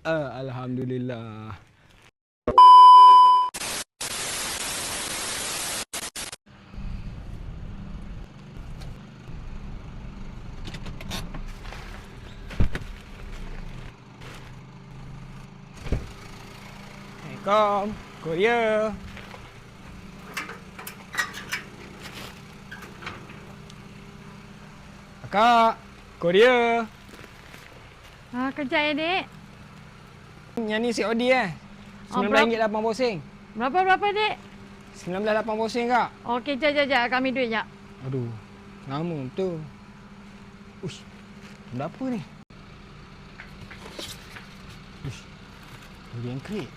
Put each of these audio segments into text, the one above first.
Alhamdulillah. Assalamualaikum. Korea. Kakak, Korea. Kejap ya, Dek. Yang ni COD RM19.80. Berapa, Dek? RM19.80 kak. Okey, jap. Kami duit, jap. Aduh, lama betul. Uish, berapa ni? Uish, durian krek.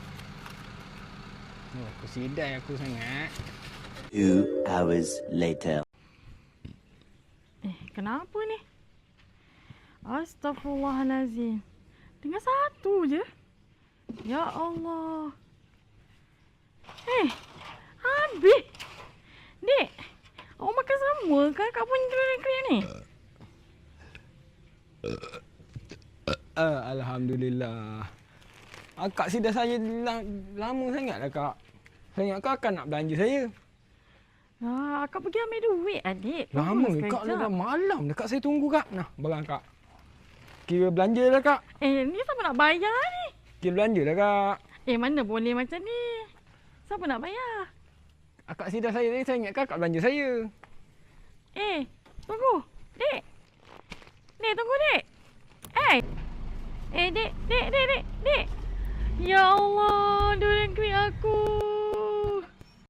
Oh, aku sidai aku sangat. 2 hours later. Kenapa ni? Astaghfirullahalazim. Tinggal satu je. Ya Allah. Habis. Dek, awak makan semua ke kat punya durian krek ni? Alhamdulillah. Akak sidai saya lama sangat lah kak. Saya ingat kakak nak belanja saya. Akak pergi ambil duit, adik. Lama ni kak, dah malam dah kak saya tunggu kak. Nah, barang kak. Kira belanja dah kak. Ni siapa nak bayar ni? Kira belanja dah kak. Mana boleh macam ni? Siapa nak bayar? Akak sidai saya tadi, saya ingat kakak belanja saya. Tunggu. Dek. Dek, tunggu, Dek. Dek. Ya Allah, durian krek aku.